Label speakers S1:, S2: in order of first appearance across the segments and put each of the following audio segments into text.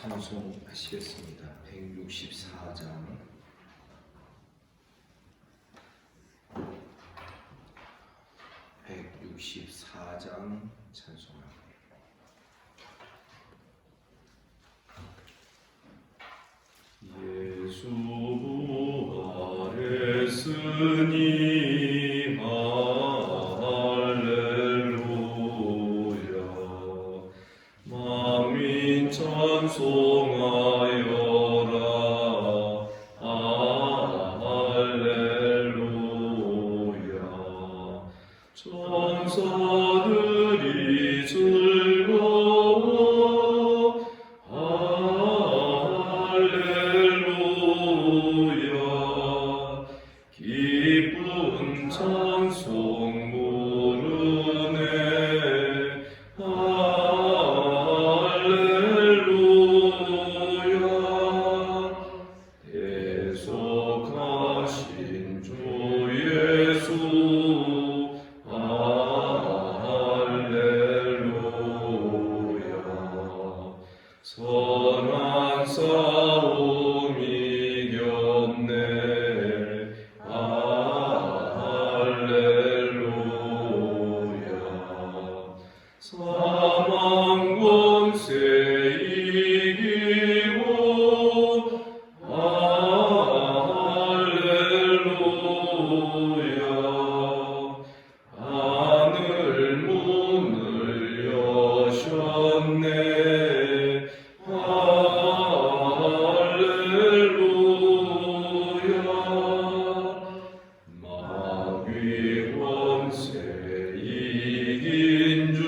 S1: 찬송하시겠습니다. 164장 찬송합니다. 예수 부활했으니 할렐루야. 만민 찬송하여라. 할렐루야. 천사들이 즐거워. 할렐루야. 기쁜 찬송 부르네. 할렐루야. 대속하신 주 예수. 할렐루야. 선한 싸움 이겼네. 할렐루야. 사망 권세 이기고. 할렐루야. 하늘 문을 여셨네. 할렐루야. 마귀 권세 이긴 주.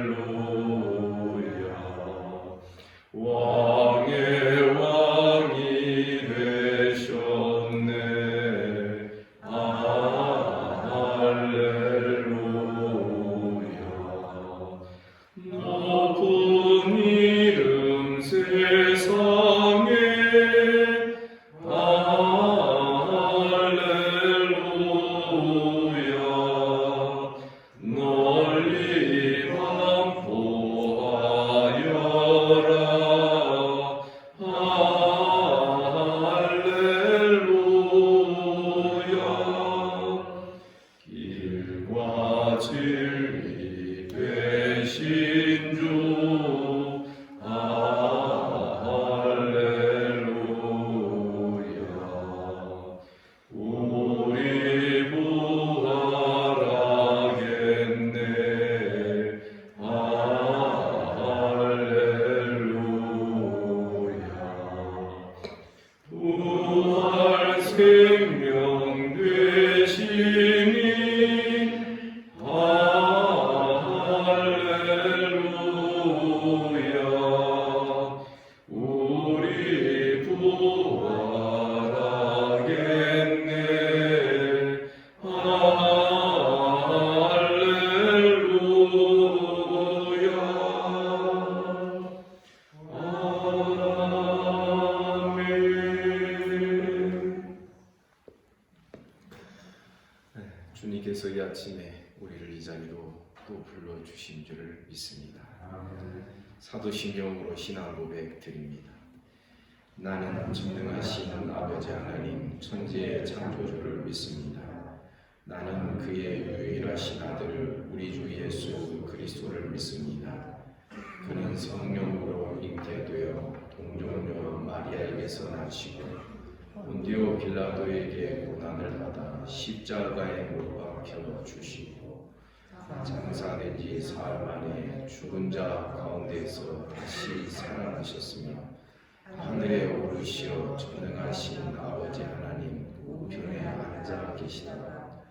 S1: 할렐루야. 왕의 왕이 되셨네. 할렐루야. 높은 이름 세상에. 할렐루야. 널리 반포하여라. 할렐루야. 길과 진리 되신 주. 할렐루야. 우리 부활하겠네. 할렐루야. 부활 생명 되시니. 할렐루야. 우리 부활하겠네. 할렐루야. 아멘. 주님께서 이 아침에 우리를 이 자리로 또 불러주신 줄을 믿습니다. 사도신경으로 신앙 고백 드립니다. 나는 전능하신 아버지 하나님 천지의 창조주를 믿습니다. 나는 그의 유일하신 아들 우리 주 예수 그리스도를 믿습니다. 그는 성령으로 잉태되어 동정녀 마리아에게서 나시고 본디오 빌라도에게 고난을 받아 십자가에 못 박혀 주시고 장사된 지 사흘 만에 죽은 자 가운데서 다시 살아나셨으며 하늘에 오르시어 전능하신 아버지 하나님 우편에 앉아 계시다가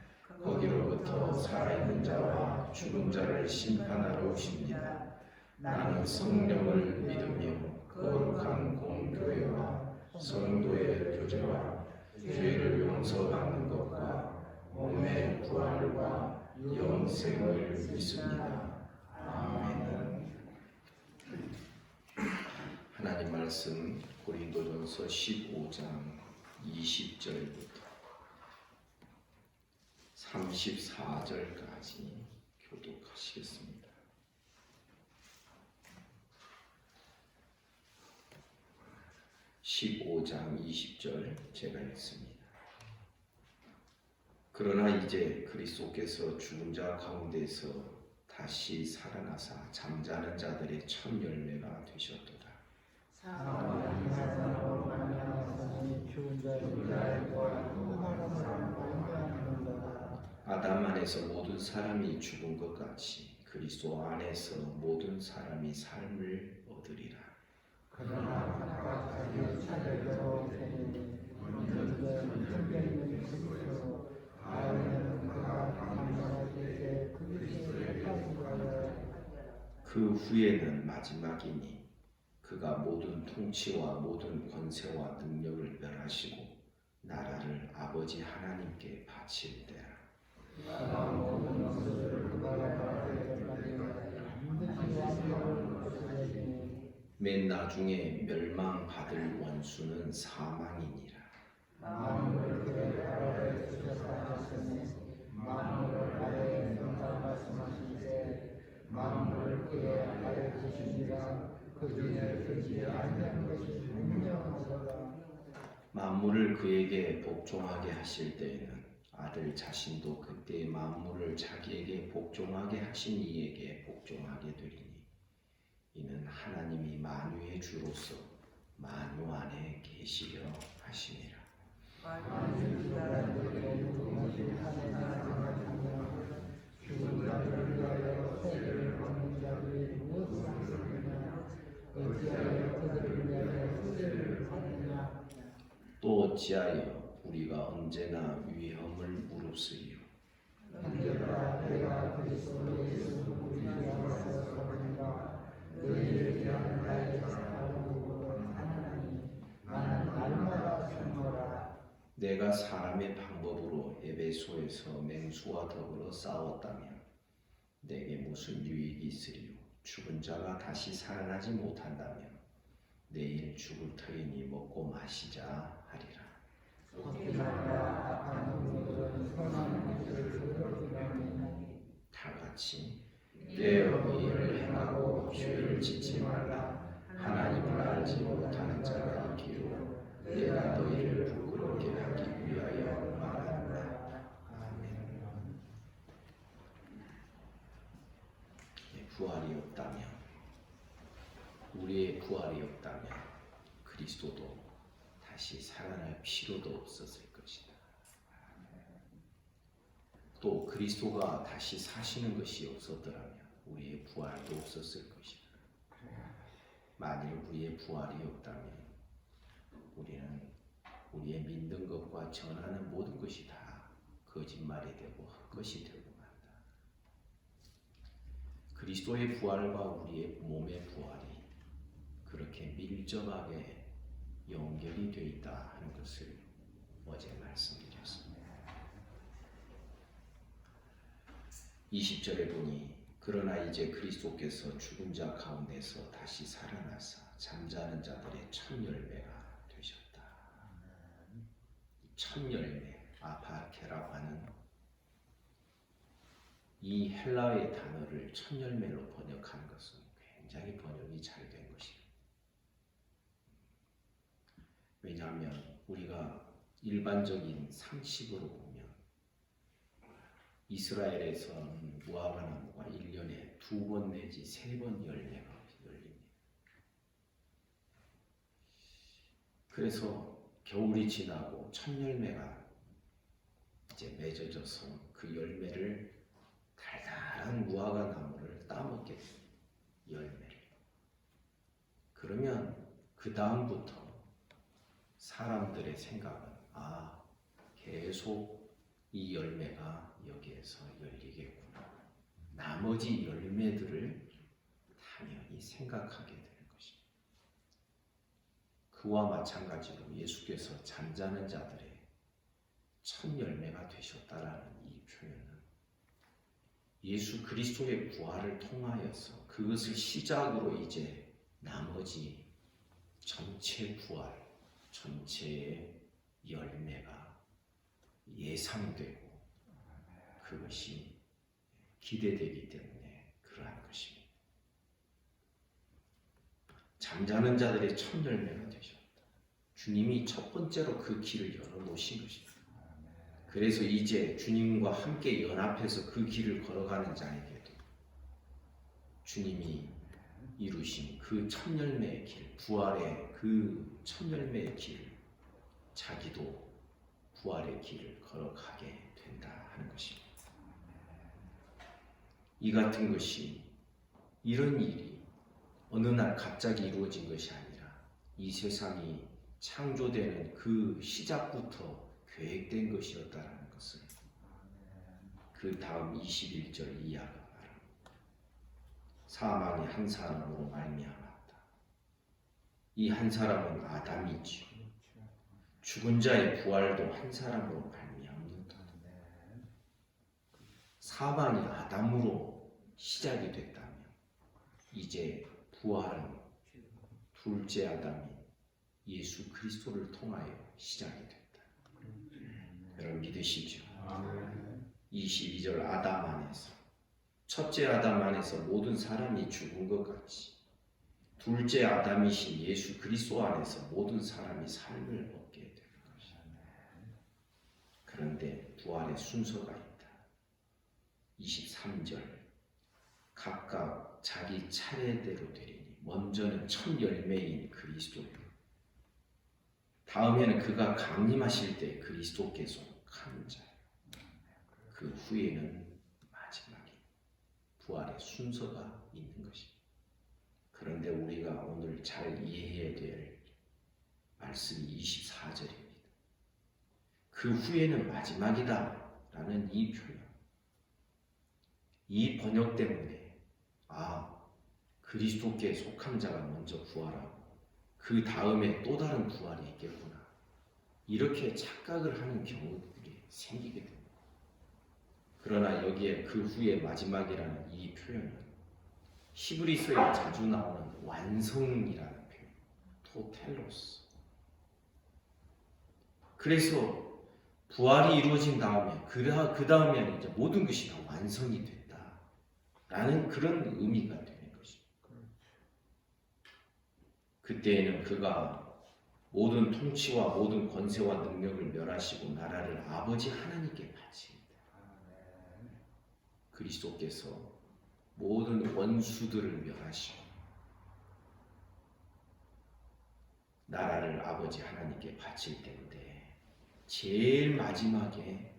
S1: 거기로부터 살아있는 자와 죽은 자를 심판하러 오십니다. 나는 성령을 믿으며 거룩한 공교회와 성도의 교제와 죄를 용서받는 것과 몸의 부활과 영생을 믿습니다. 아멘. 하나님 말씀 고린도전서 15장 20절부터 34절까지 교독하시겠습니다. 15장 20절 제가 읽습니다. 그러나 이제 그리스도께서 죽은 자 가운데서 다시 살아나사 잠자는 자들의 첫 열매가 되셨도다. 아담 안에서 모든 사람이 죽은 것 같이 그리스도 안에서 모든 사람이 삶을 얻으리라. 그러나 각각 자기 차례대로 되니 먼저 천명이 그리스도 다음에는 그가 강건할 때에 그리스도의 형상을 그 후에는 마지막이니 그가 모든 통치와 모든 권세와 능력을 멸하시고 나라를 아버지 하나님께 바칠 때라. 맨 나중에 멸망받을 원수는 사망이니라. 만물을 그의 아래에 두셨사하셨으니 만물을 아래에 둔다 말씀하시되 만물을 그의 아래에 두시니라. 그 중에 되지 않는 것이 분명하도다. 만물을 그에게 복종하게 하실 때에는 아들 자신도 그때 만물을 자기에게 복종하게 하신 이에게 복종하게 되리니 이는 하나님이 만유의 주로서 만유 안에 계시려 하시니라. 또 어찌하여 우리가 언제나 위험을 무릅쓰리요. 언제나 내가 그리스도 예수 우리 안에서 서는가 너희를 위한 나의 사랑으로 하나님 나는 날마다 충노라. 내가 사람의 방법으로 에베소에서 맹수와 더불어 싸웠다면 내게 무슨 유익이 있으리요. 죽은 자가 다시 살아나지 못한다면 내일 죽을 터이니 먹고 마시자 하리라. 다 같이 내 의를 행하고 죄를 짓지 말라. 하나님을 알지 못하는 자가 있기로 내가 너희를 부끄럽게 하기 위하여 말한다. 아멘. 부활이 없다면 우리의 부활이 없다면 그리스도도 다시 살아날 필요도 없었을 것이다. 또 그리스도가 다시 사시는 것이 없었더라면 우리의 부활도 없었을 것이다. 만일 우리의 부활이 없다면 우리는 우리의 믿는 것과 전하는 모든 것이 다 거짓말이 되고 헛것이 되고 만다. 그리스도의 부활과 우리의 몸의 부활이 그렇게 밀접하게 연결이 되어 있다 하는 것을 어제 말씀드렸습니다. 20절에 보니 그러나 이제 그리스도께서 죽은 자 가운데서 다시 살아나사 잠자는 자들의 첫 열매가 되셨다. 첫 열매, 아파케라고 하는 이 헬라어의 단어를 첫 열매로 번역한 것은 굉장히 번역이 잘 된 것입니다. 왜냐하면 우리가 일반적인 상식으로 보면 이스라엘에서는 무화과 나무가 1년에 2번 내지 3번 열매가 열립니다. 그래서 겨울이 지나고 첫 열매가 이제 맺어져서 그 열매를 달달한 무화과 나무를 따먹게 됩니다. 열매를. 그러면 그 다음부터 사람들의 생각은 계속 이 열매가 여기에서 열리겠구나. 나머지 열매들을 당연히 생각하게 되는 것입니다. 그와 마찬가지로 예수께서 잠자는 자들의 첫 열매가 되셨다라는 이 표현은 예수 그리스도의 부활을 통하여서 그것을 시작으로 이제 나머지 전체 부활, 전체의 열매가 예상되고 그것이 기대되기 때문에 그러한 것입니다. 잠자는 자들의 첫 열매가 되셨다. 주님이 첫 번째로 그 길을 열어놓으신 것입니다. 그래서 이제 주님과 함께 연합해서 그 길을 걸어가는 자에게도 주님이 이루신 그 첫 열매의 길, 부활의 그 첫 열매의 길을 자기도 부활의 길을 걸어가게 된다 하는 것입니다. 이 같은 것이 이런 일이 어느 날 갑자기 이루어진 것이 아니라 이 세상이 창조되는 그 시작부터 계획된 것이었다라는 것을 그 다음 21절 이하가 말합니다. 사망이 한 사람으로 말미암았다. 이 한 사람은 아담이지요. 죽은 자의 부활도 한 사람으로 말미암는다. 사망이 아담으로 시작이 됐다면 이제 부활은 둘째 아담이 예수 그리스도를 통하여 시작이 됐다. 여러분 믿으시죠? 22절 아담 안에서 첫째 아담 안에서 모든 사람이 죽은 것 같이 둘째 아담이신 예수 그리스도 안에서 모든 사람이 삶을 얻게 되는 것입니다. 그런데 부활의 순서가 있다. 23절 각각 자기 차례대로 되리니 먼저는 첫 열매인 그리스도, 다음에는 그가 강림하실 때 그리스도께 속한 자, 그 후에는 마지막에 부활의 순서가 있는 것입니다. 그런데 우리가 오늘 잘 이해해야 될 말씀이 24절입니다. 그 후에는 마지막이다 라는 이 표현, 이 번역 때문에 그리스도께 속한 자가 먼저 부활하고 그 다음에 또 다른 부활이 있겠구나, 이렇게 착각을 하는 경우들이 생기게 됩니다. 그러나 여기에 그 후에 마지막이라는 이 표현은 히브리서에 자주 나오는 완성이라는 표현, 토텔로스. 그래서 부활이 이루어진 다음에 그 다음에는 이제 모든 것이 다 완성이 됐다라는 그런 의미가 되는 것입니다. 그때에는 그가 모든 통치와 모든 권세와 능력을 멸하시고 나라를 아버지 하나님께 바칩니다. 그리스도께서 모든 원수들을 멸하시고 나라를 아버지 하나님께 바칠 때인데, 제일 마지막에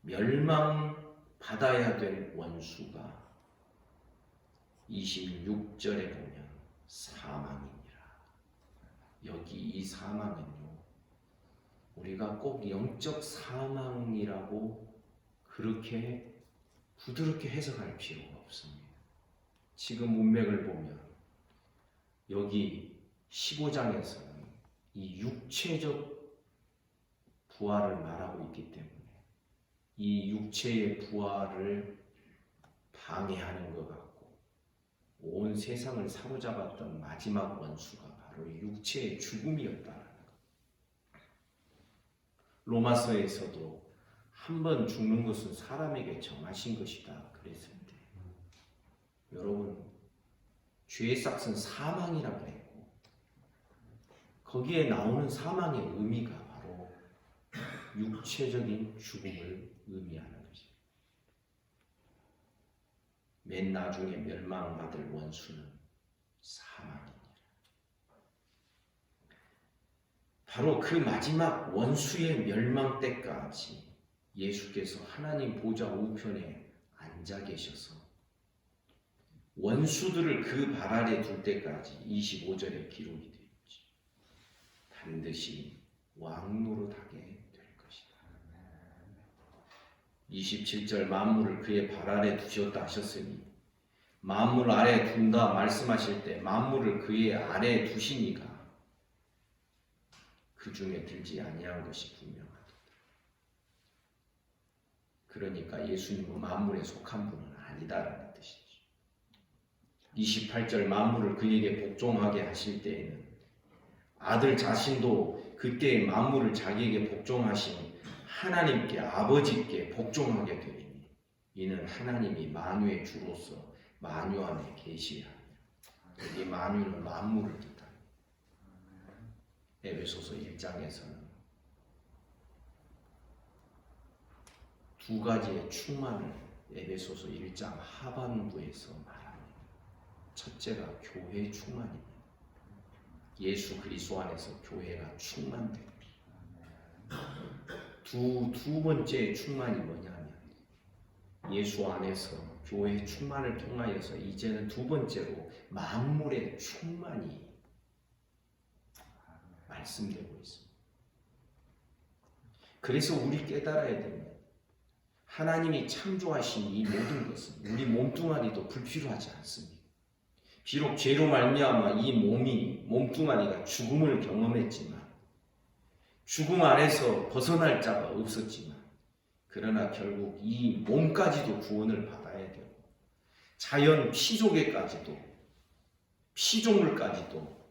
S1: 멸망받아야 될 원수가 26절에 보면 사망이니라. 여기 이 사망은요, 우리가 꼭 영적 사망이라고 그렇게 부드럽게 해석할 필요가 없습니다. 지금 문맥을 보면 여기 15장에서는 이 육체적 부활을 말하고 있기 때문에 이 육체의 부활을 방해하는 것 같고, 온 세상을 사로잡았던 마지막 원수가 바로 육체의 죽음이었다는 것. 로마서에서도 한 번 죽는 것은 사람에게 정하신 것이다 그랬을 때, 여러분, 죄의 삭은 사망이라고 그랬고, 거기에 나오는 사망의 의미가 바로 육체적인 죽음을 의미하는 것입니다. 맨 나중에 멸망받을 원수는 사망입니다. 바로 그 마지막 원수의 멸망 때까지 예수께서 하나님 보좌 우편에 앉아 계셔서 원수들을 그 발 아래 둘 때까지 25절에 기록이 되어 있죠. 반드시 왕노릇하게 될 것이다. 27절 만물을 그의 발 아래 두셨다 하셨으니, 만물 아래 둔다 말씀하실 때 만물을 그의 아래 두시니가 그 중에 들지 아니한 것이 분명하다. 그러니까 예수님은 만물에 속한 분은 아니다라는 뜻이죠. 28절 만물을 그에게 복종하게 하실 때에는 아들 자신도 그때의 만물을 자기에게 복종하신 하나님께, 아버지께 복종하게 되리니 이는 하나님이 만유의 주로서 만유 안에 계시라. 여기 만유는 만물을 뜻합니다. 에베소서 1장에서는 두 가지의 충만을 에베소서 1장 하반부에서 말합니다. 첫째가 교회의 충만입니다. 예수 그리스도 안에서 교회가 충만됩니다. 두 번째 충만이 뭐냐면 예수 안에서 교회의 충만을 통하여서 이제는 두 번째로 만물의 충만이 말씀되고 있습니다. 그래서 우리 깨달아야 됩니다. 하나님이 창조하신 이 모든 것은 우리 몸뚱아리도 불필요하지 않습니다. 비록 죄로 말미암아 이 몸뚱아리가 죽음을 경험했지만 죽음 안에서 벗어날 자가 없었지만 그러나 결국 이 몸까지도 구원을 받아야 되고 자연 피조개까지도 피조물까지도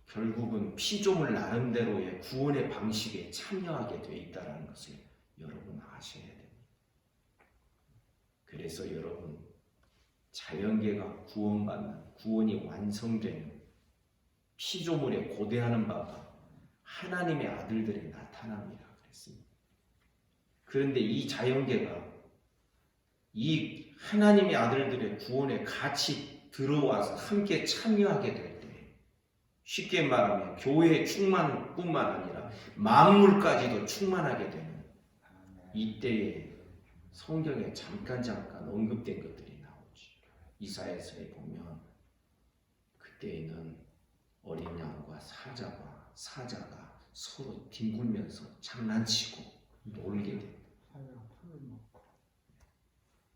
S1: 결국은 피조물 나름대로의 구원의 방식에 참여하게 되어 있다는 것을 여러분 아셔야 됩니다. 그래서 여러분 자연계가 구원받는 구원이 완성되는 피조물에 고대하는 바가 하나님의 아들들이 나타납니다. 그랬습니다. 그런데 이 자연계가 이 하나님의 아들들의 구원에 같이 들어와서 함께 참여하게 될 때 쉽게 말하면 교회의 충만뿐만 아니라 만물까지도 충만하게 되는 이때에 성경에 잠깐 언급된 것들이 나오죠. 이사야서에 보면 그때에는 어린 양과 사자가 서로 뒹굴면서 장난치고 놀게 됩니다.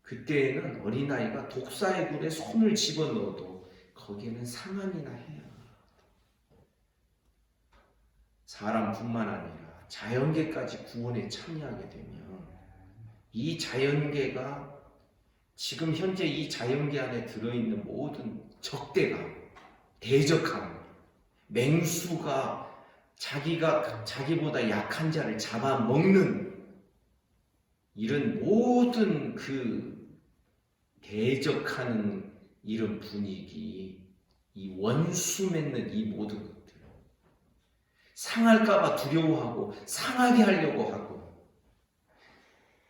S1: 그때에는 어린아이가 독사의 굴에 손을 집어넣어도 거기에는 상함이나 해요. 사람뿐만 아니라 자연계까지 구원에 참여하게 되면 이 자연계가 지금 현재 이 자연계 안에 들어있는 모든 적대감, 대적함, 맹수가 자기보다 약한 자를 잡아먹는 이런 모든 그 대적하는 이런 분위기, 이 원수 맺는 이 모든 것들 상할까봐 두려워하고 상하게 하려고 하고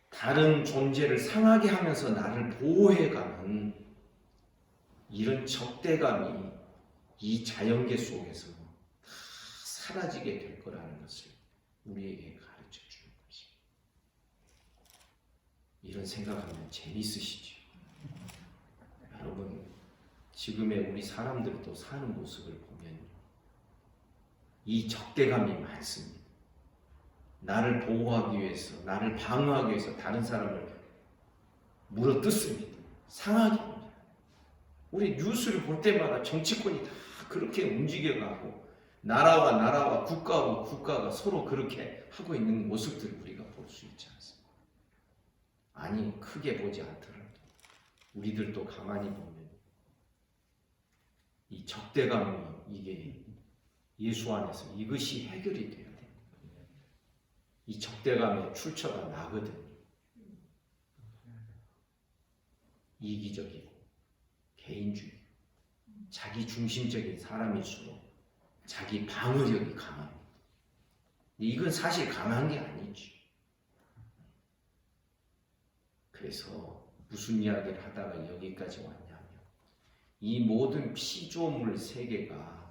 S1: 다른 존재를 상하게 하면서 나를 보호해가는 이런 적대감이 이 자연계 속에서 다 사라지게 될 거라는 것을 우리에게 가르쳐 주는 것입니다. 이런 생각하면 재밌으시죠? 여러분, 지금의 우리 사람들도 사는 모습을 보면 이 적대감이 많습니다. 나를 보호하기 위해서, 나를 방어하기 위해서 다른 사람을 물어뜯습니다. 상하게 합니다. 우리 뉴스를 볼 때마다 정치권이 다 그렇게 움직여가고 나라와 국가가 서로 그렇게 하고 있는 모습들을 우리가 볼 수 있지 않습니까? 아니, 크게 보지 않더라도 우리들도 가만히 보면 이 적대감이 이게 예수 안에서 이것이 해결이 돼야 돼요. 이 적대감의 출처가 나거든요. 이기적이고 개인주의, 자기 중심적인 사람일수록 자기 방어력이 강합니다. 이건 사실 강한 게 아니지. 그래서 무슨 이야기를 하다가 여기까지 왔냐면 이 모든 피조물 세계가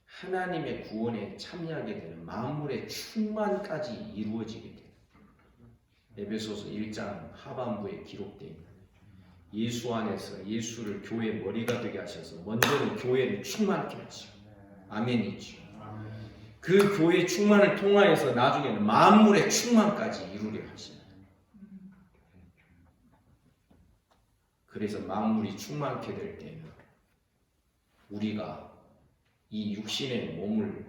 S1: 하나님의 구원에 참여하게 되는 만물의 충만까지 이루어지게 돼요. 에베소서 1장 하반부에 기록되어 있는 예수 안에서 예수를 교회의 머리가 되게 하셔서 먼저는 교회를 충만케 하시고 아멘이죠. 그 교회의 충만을 통하여서 나중에는 만물의 충만까지 이루려 하십니다. 그래서 만물이 충만케 될 때는 우리가 이 육신의 몸을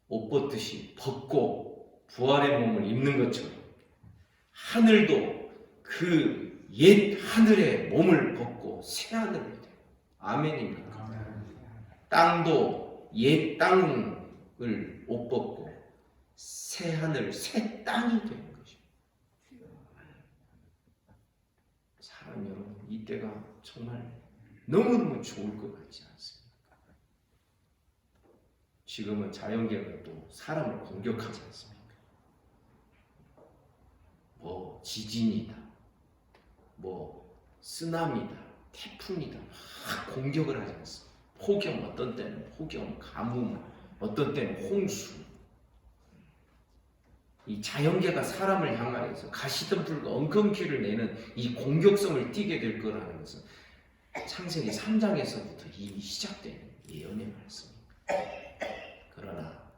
S1: 옷 벗듯이 벗고 부활의 몸을 입는 것처럼 하늘도 그 옛 하늘의 몸을 벗고 새 하늘을 돼요. 아멘입니까? 땅도 옛 땅을 옷 벗고 새 하늘, 새 땅이 되는 것입니다. 사람 여러분, 이때가 정말 너무너무 좋을 것 같지 않습니까? 지금은 자연계가 또 사람을 공격하지 않습니까? 뭐 지진이다, 뭐 쓰나미다, 태풍이다, 막 공격을 하지 않습니까? 폭염, 어떤 때는 폭염, 가뭄, 어떤 때는 홍수. 이 자연계가 사람을 향하여서 가시덤불과 엉겅퀴를 내는 이 공격성을 띠게 될 거라는 것은 창세기 3장에서부터 이미 시작된 예언의 말씀입니다. 그러나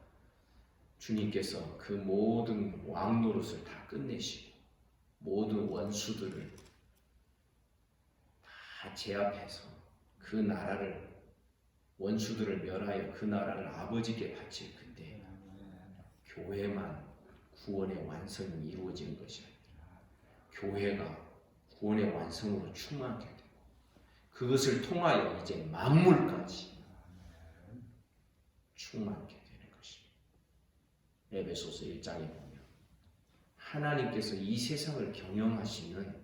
S1: 주님께서 그 모든 왕 노릇을 다 끝내시고 모든 원수들을 다 제압해서 그 나라를, 원수들을 멸하여 그 나라를 아버지께 바칠 그때 교회만 구원의 완성이 이루어지는 것이 아니라 교회가 구원의 완성으로 충만하게 되고 그것을 통하여 이제 만물까지 충만하게 되는 것입니다. 에베소서 1장에 보면 하나님께서 이 세상을 경영하시는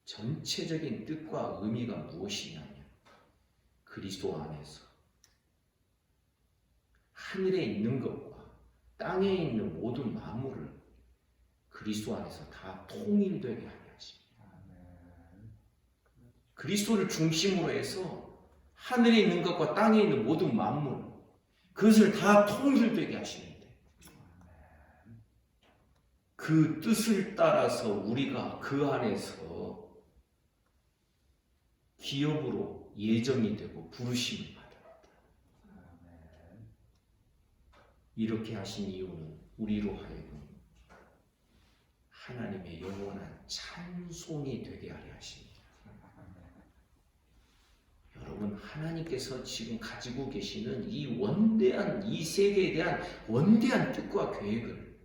S1: 전체적인 뜻과 의미가 무엇이냐면 그리스도 안에서 하늘에 있는 것과 땅에 있는 모든 만물을 그리스도 안에서 다 통일되게 하려 하십니다. 그리스도를 중심으로 해서 하늘에 있는 것과 땅에 있는 모든 만물, 그것을 다 통일되게 하시는데 그 뜻을 따라서 우리가 그 안에서 기업으로 예정이 되고 부르심을 받았다. 이렇게 하신 이유는 우리로 하여금 하나님의 영원한 찬송이 되게 하려 하십니다. 여러분, 하나님께서 지금 가지고 계시는 이 원대한, 이 세계에 대한 원대한 뜻과 계획을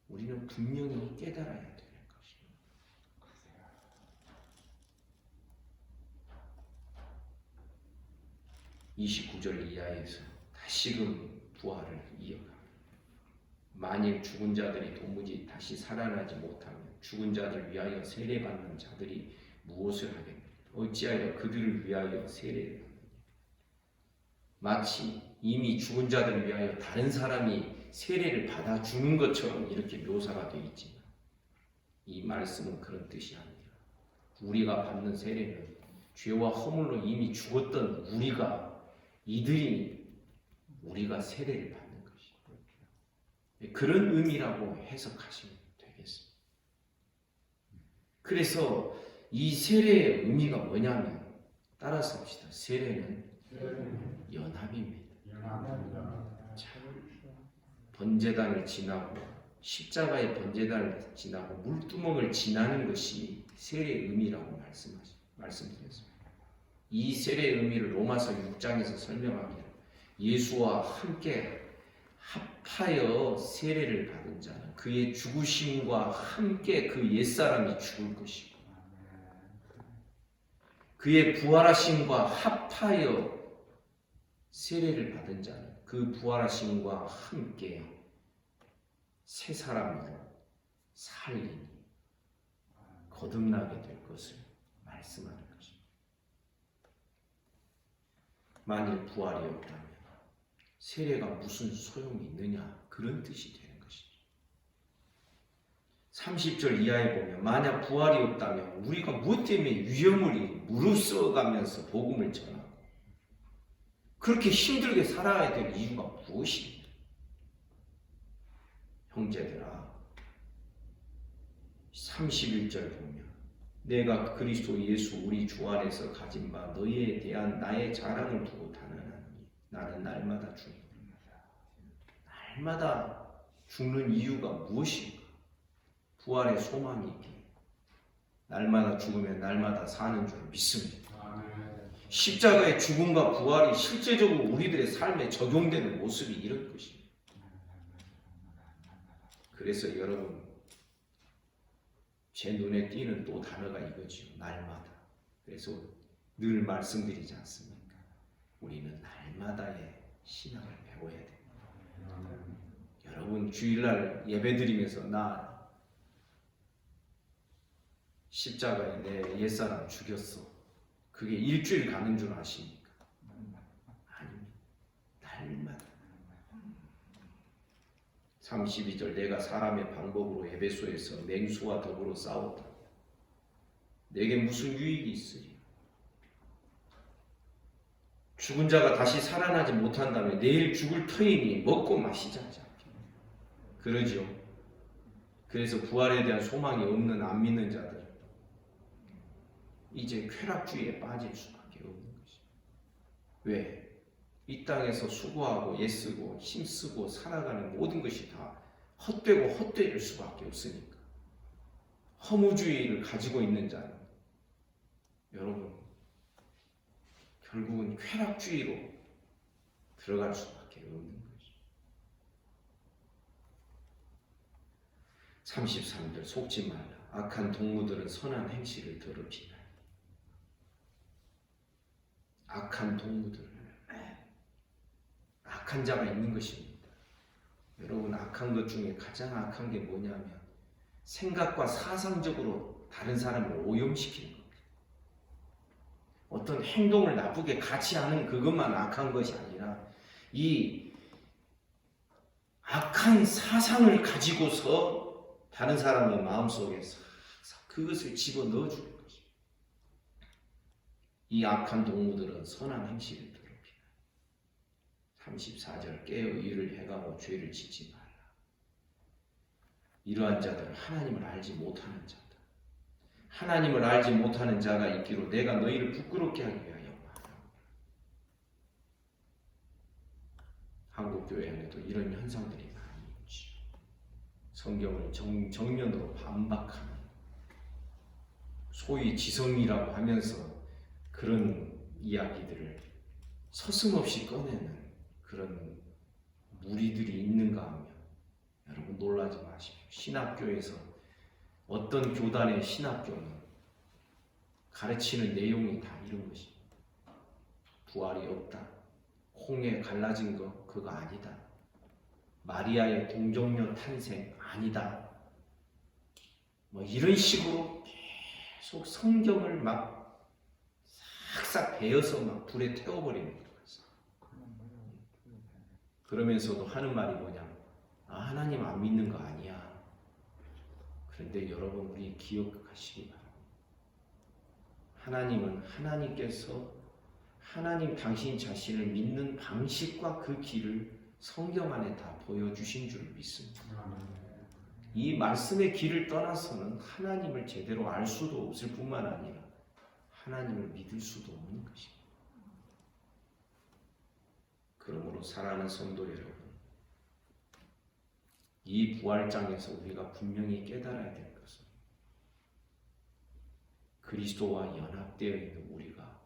S1: 우리는 분명히 깨달아야 되는 것입니다. 29절 이하에서 다시금 부활을 이어갑니다. 만일 죽은 자들이 도무지 다시 살아나지 못하면 죽은 자들 위하여 세례받는 자들이 무엇을 하겠느냐? 어찌하여 그들을 위하여 세례를 받느냐? 마치 이미 죽은 자들을 위하여 다른 사람이 세례를 받아주는 것처럼 이렇게 묘사가 되어 있지만 이 말씀은 그런 뜻이 아니라 우리가 받는 세례는 죄와 허물로 이미 죽었던 우리가 세례를 받는 것이에요. 그런 의미라고 해석하시면 되겠습니다. 그래서 이 세례의 의미가 뭐냐면 따라서 합시다. 세례는 연합입니다. 번제단을 지나고 십자가의 번제단을 지나고 물두멍을 지나는 것이 세례의 의미라고 말씀드렸습니다. 이 세례의 의미를 로마서 6장에서 설명합니다. 예수와 함께 합하여 세례를 받은 자는 그의 죽으심과 함께 그 옛사람이 죽을 것이고 그의 부활하심과 합하여 세례를 받은 자는 그 부활하심과 함께 새 사람으로 살리니 거듭나게 될 것을 말씀하는 것입니다. 만일 부활이 없다면 세례가 무슨 소용이 있느냐, 그런 뜻이 되는 것이죠. 30절 이하에 보면 만약 부활이 없다면 우리가 무엇 때문에 위험을 무릅쓰가면서 복음을 전하고 그렇게 힘들게 살아야 될 이유가 무엇입니까? 형제들아, 31절 보면 내가 그리스도 예수 우리 주 안에서 가진 바 너희에 대한 나의 자랑을 두고 단언하니 나는 날마다 죽는다. 날마다 죽는 이유가 무엇인가? 부활의 소망이 있기에 날마다 죽으면 날마다 사는 줄 믿습니다. 십자가의 죽음과 부활이 실제적으로 우리들의 삶에 적용되는 모습이 이런 것입니다. 그래서 여러분, 제 눈에 띄는 또 단어가 이거죠. 날마다. 그래서 늘 말씀드리지 않습니까? 우리는 날마다의 신앙을 배워야 됩니다. 여러분, 주일날 예배드리면서 나 십자가에 내 옛사람 죽였어, 그게 일주일 가는 줄 아십니까? 아닙니다. 날마다 32절 내가 사람의 방법으로 에베소에서 맹수와 더불어 싸웠다. 내게 무슨 유익이 있으리? 죽은 자가 다시 살아나지 못한다면 내일 죽을 터이니 먹고 마시자 하지 않겠냐. 그러죠. 그래서 부활에 대한 소망이 없는 안 믿는 자들 이제 쾌락주의에 빠질 수밖에 없는 것입니다. 왜? 이 땅에서 수고하고 애쓰고 힘쓰고 살아가는 모든 것이 다 헛되고 헛되일 수밖에 없으니까. 허무주의를 가지고 있는 자는 여러분 결국은 쾌락주의로 들어갈 수밖에 없는 것이죠. 33절 속지 말라. 악한 동무들은 선한 행실을 더럽히나. 악한 동무들, 악한 자가 있는 것입니다. 여러분 악한 것 중에 가장 악한 게 뭐냐면 생각과 사상적으로 다른 사람을 오염시키는 겁니다. 어떤 행동을 나쁘게 같이 하는 그것만 악한 것이 아니라 이 악한 사상을 가지고서 다른 사람의 마음속에 그것을 집어넣어 주는 것입니다. 이 악한 동무들은 선한 행실을 더럽히나. 34절 깨어 일을 행하고 죄를 짓지 말라. 이러한 자들은 하나님을 알지 못하는 자다. 하나님을 알지 못하는 자가 있기로 내가 너희를 부끄럽게 하기 위하여 말하노라. 한국교회 안에도 이런 현상들이 많이 있죠. 성경을 정면으로 반박하는 소위 지성이라고 하면서 그런 이야기들을 서슴없이 꺼내는 그런 무리들이 있는가 하면 여러분 놀라지 마십시오. 신학교에서 어떤 교단의 신학교는 가르치는 내용이 다 이런 것입니다. 부활이 없다. 홍해 갈라진 거 그거 아니다. 마리아의 동정녀 탄생 아니다. 뭐 이런 식으로 계속 성경을 막 싹싹 베어서 막 불에 태워버리는 거예요. 그러면서도 하는 말이 뭐냐? 하나님 안 믿는 거 아니야. 그런데 여러분 우리 기억하시기 바랍니다. 하나님은 하나님께서 하나님 당신 자신을 믿는 방식과 그 길을 성경 안에 다 보여주신 줄 믿습니다. 이 말씀의 길을 떠나서는 하나님을 제대로 알 수도 없을 뿐만 아니라 하나님을 믿을 수도 없는 것입니다. 그러므로 사랑하는 성도 여러분, 이 부활장에서 우리가 분명히 깨달아야 될 것은 그리스도와 연합되어 있는 우리가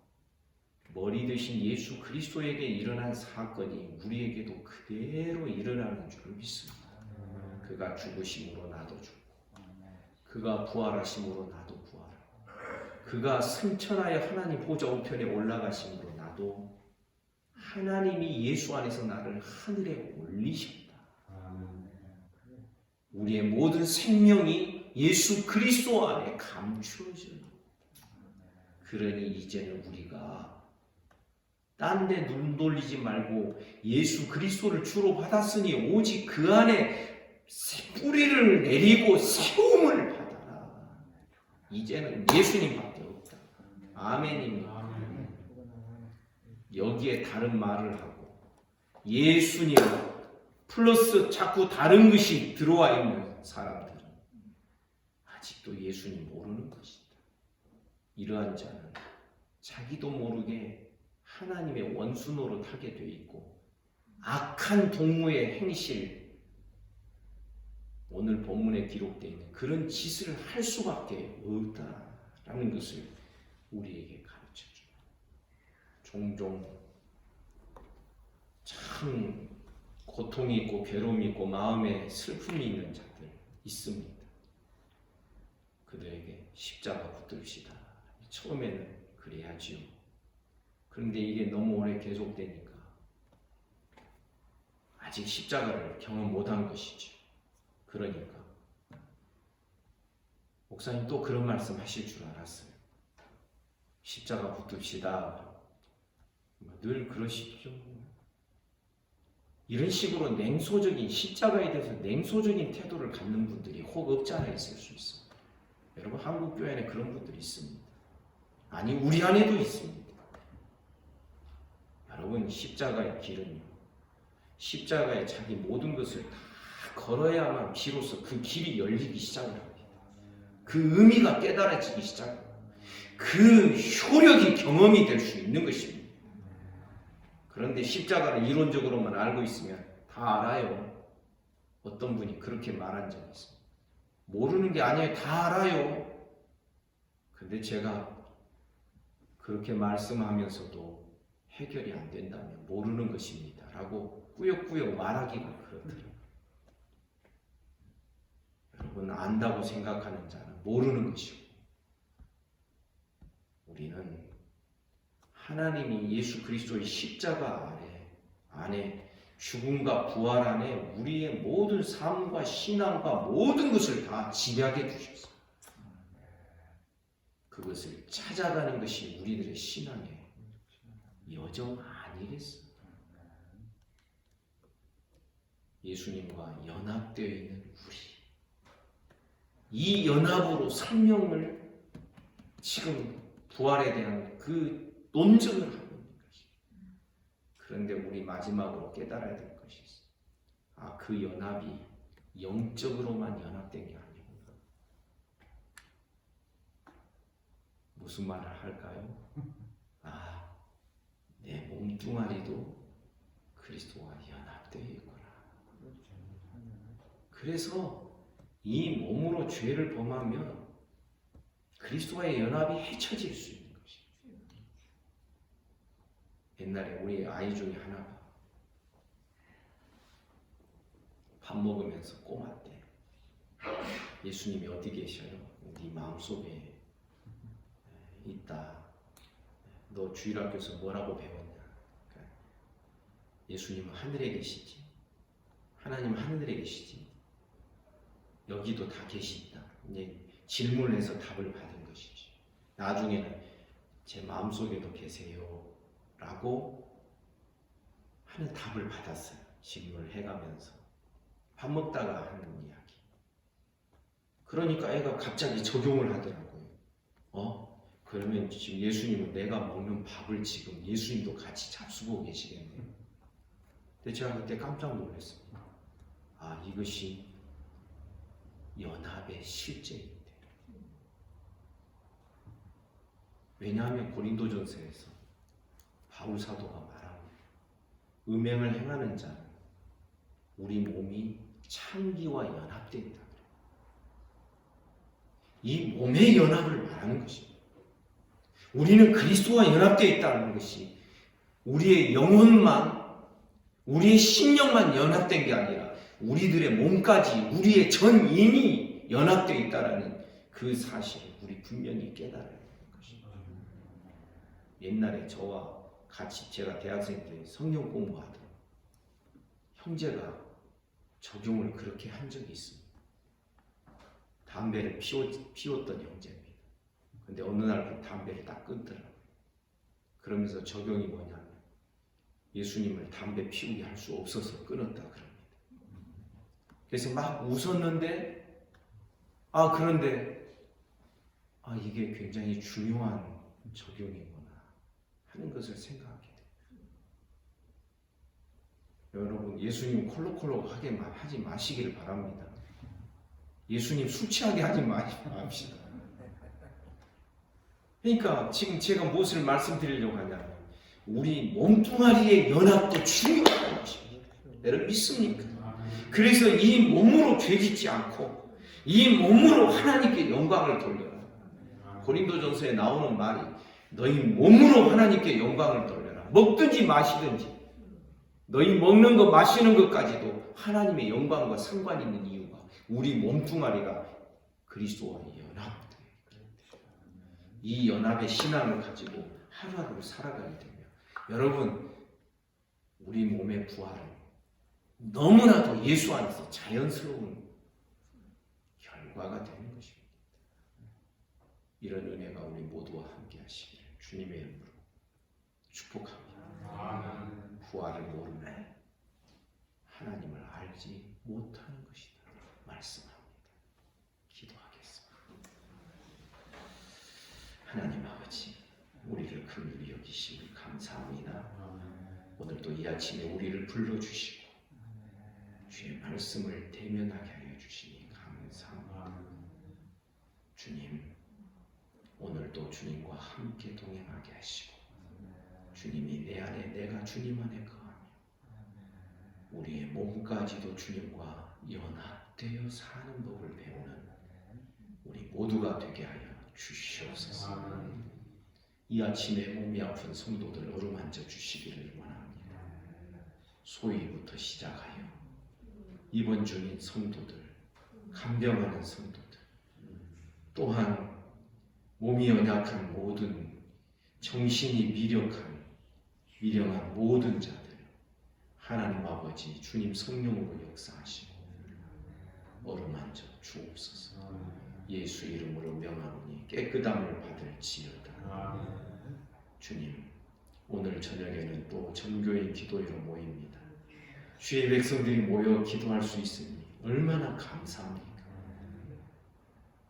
S1: 머리 대신 예수 그리스도에게 일어난 사건이 우리에게도 그대로 일어나는 줄 믿습니다. 그가 죽으심으로 나도 죽고 그가 부활하심으로 나도 부활하고 그가 승천하여 하나님 보좌 우편에 올라가심으로 나도 하나님이 예수 안에서 나를 하늘에 올리셨다. 우리의 모든 생명이 예수 그리스도 안에 감추어져요. 그러니 이제는 우리가 딴 데 눈 돌리지 말고 예수 그리스도를 주로 받았으니 오직 그 안에 뿌리를 내리고 세움을 받아라. 이제는 예수님밖에 없다. 아멘입니다. 여기에 다른 말을 하고 예수님 플러스 자꾸 다른 것이 들어와 있는 사람들은 아직도 예수님 모르는 것이다. 이러한 자는 자기도 모르게 하나님의 원수 노릇하게 돼 있고 악한 동무의 행실, 오늘 본문에 기록되어 있는 그런 짓을 할 수밖에 없다라는 것을 우리에게 가르쳐줍니다. 종종 참 고통이 있고 괴로움이 있고 마음에 슬픔이 있는 자들 있습니다. 그들에게 십자가 붙듭시다. 처음에는 그래야지요. 그런데 이게 너무 오래 계속되니까 아직 십자가를 경험 못한 것이죠. 그러니까 목사님 또 그런 말씀 하실 줄 알았어요. 십자가 붙듭시다. 늘 그러시죠. 이런 식으로 냉소적인 십자가에 대해서 냉소적인 태도를 갖는 분들이 혹 없지 않아 있을 수 있어요. 여러분 한국 교회 안에 그런 분들이 있습니다. 아니 우리 안에도 있습니다. 여러분 십자가의 길은요. 십자가에 자기 모든 것을 다 걸어야만 비로소 그 길이 열리기 시작을 합니다. 그 의미가 깨달아지기 시작합니다. 그 효력이 경험이 될 수 있는 것입니다. 그런데 십자가를 이론적으로만 알고 있으면 다 알아요. 어떤 분이 그렇게 말한 적이 있어요. 모르는 게 아니에요. 다 알아요. 근데 제가 그렇게 말씀하면서도 해결이 안 된다면 모르는 것입니다. 라고 꾸역꾸역 말하기가 그렇더라고요. 여러분 안다고 생각하는 자는 모르는 것이고 우리는 하나님이 예수 그리스도의 십자가 안에 죽음과 부활 안에 우리의 모든 삶과 신앙과 모든 것을 다 집약해 주셨어요. 그것을 찾아가는 것이 우리들의 신앙의 여정 아니겠어요? 예수님과 연합되어 있는 우리. 이 연합으로 생명을 지금 부활에 대한 그 논증을 하고 있는 것입니다. 그런데 우리 마지막으로 깨달아야 될 것이 있어요. 아, 그 연합이 영적으로만 연합된 게 아니구나. 무슨 말을 할까요? 아, 내 몸뚱아리도 그리스도와 연합되어 있구나. 그래서 이 몸으로 죄를 범하면 그리스도와의 연합이 해쳐질 수 있는 것입니다. 옛날에 우리 아이 중에 하나가 밥 먹으면서 꼬맣대. 예수님이 어디 계셔요? 네 마음속에 있다. 너 주일학교에서 뭐라고 배웠냐? 예수님은 하늘에 계시지. 하나님은 하늘에 계시지. 여기도 다 계신다. 이제 질문을 해서 답을 받은 것이지. 나중에는 제 마음속에도 계세요. 라고 하는 답을 받았어요. 질문을 해가면서. 밥 먹다가 하는 이야기. 그러니까 애가 갑자기 적용을 하더라고요. 그러면 지금 예수님은 내가 먹는 밥을 지금 예수님도 같이 잡수고 계시겠네요. 근데 제가 그때 깜짝 놀랐습니다. 아, 이것이 연합의 실제인데. 왜냐하면 고린도전서에서 바울 사도가 말합니다. 음행을 행하는 자는 우리 몸이 창기와 연합되어 있다. 이 몸의 연합을 말하는 것입니다. 우리는 그리스도와 연합되어 있다는 것이 우리의 영혼만, 우리의 심령만 연합된 게 아니라 우리들의 몸까지, 우리의 전 인이 연합되어 있다는 그 사실을 우리 분명히 깨달아야 되는 것입니다. 옛날에 저와 같이 제가 대학생 때 성경 공부하던 형제가 적용을 그렇게 한 적이 있습니다. 담배를 피웠던 형제입니다. 근데 어느 날 그 담배를 딱 끊더라고요. 그러면서 적용이 뭐냐면 예수님을 담배 피우게 할 수 없어서 끊었다 그럽니다. 그래서 막 웃었는데 그런데 이게 굉장히 중요한 적용이구나 하는 것을 생각하게 돼요. 여러분 예수님 콜록콜록하게 하지 마시기를 바랍니다. 예수님 술 취하게 하지 맙시다. 그러니까 지금 제가 무엇을 말씀드리려고 하냐면 우리 몸뚱아리의 연합도 중요한 것입니다. 여러분 믿습니까? 그래서 이 몸으로 죄짓지 않고 이 몸으로 하나님께 영광을 돌려라. 고린도전서에 나오는 말이 너희 몸으로 하나님께 영광을 돌려라. 먹든지 마시든지 너희 먹는 것 마시는 것까지도 하나님의 영광과 상관 있는 이유가 우리 몸뚱아리가 그리스도와 연합돼. 이 연합의 신앙을 가지고 하루하루 살아가게 되면 여러분 우리 몸의 부활은 너무나도 예수 안에서 자연스러운 결과가 되는 것입니다. 이런 은혜가 우리 모두와 함께 하시기를 주님의 이름으로 축복합니다. 부활을 모르네. 하나님을 알지 못하는 것이다 말씀합니다. 기도하겠습니다. 하나님 아버지, 우리를 긍휼히 여기심을 감사합니다. 오늘도 이 아침에 우리를 불러주시고 주의 말씀을 대면하게 하여 주시니 감사합니다. 주님, 오늘도 주님과 함께 동행하게 하시고 주님이 내 안에, 내가 주님 안에 거하며 우리의 몸까지도 주님과 연합되어 사는 법을 배우는 우리 모두가 되게 하여 주시옵소서. 이 아침에 몸이 아픈 성도들 어루만져 주시기를 원합니다. 소위부터 시작하여 입원 중인 성도들, 간병하는 성도들, 또한 몸이 연약한 모든 정신이 미령한 모든 자들, 하나님 아버지 주님 성령으로 역사하시고 어루만져 주옵소서. 예수 이름으로 명하노니 깨끗함을 받을지어다. 주님, 오늘 저녁에는 또 전교인 기도회로 모입니다. 주의 백성들이 모여 기도할 수 있으니 얼마나 감사합니까?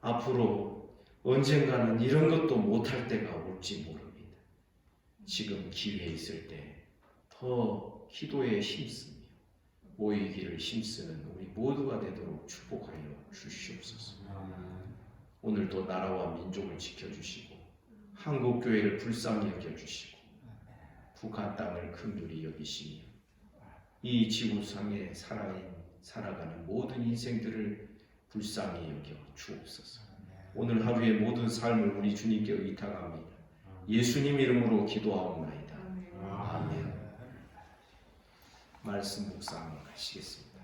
S1: 앞으로 언젠가는 이런 것도 못할 때가 올지 모릅니다. 지금 기회 있을 때 더 기도에 힘쓰며 모이기를 힘쓰는 우리 모두가 되도록 축복하여 주시옵소서. 오늘도 나라와 민족을 지켜주시고 한국교회를 불쌍히 여겨주시고 북한 땅을 긍휼히 여기시며 이 지구상에 살아가는 모든 인생들을 불쌍히 여겨 주옵소서. 오늘 하루의 모든 삶을 우리 주님께 의탁합니다. 예수님 이름으로 기도하옵나이다. 아멘. 말씀 묵상하시겠습니다.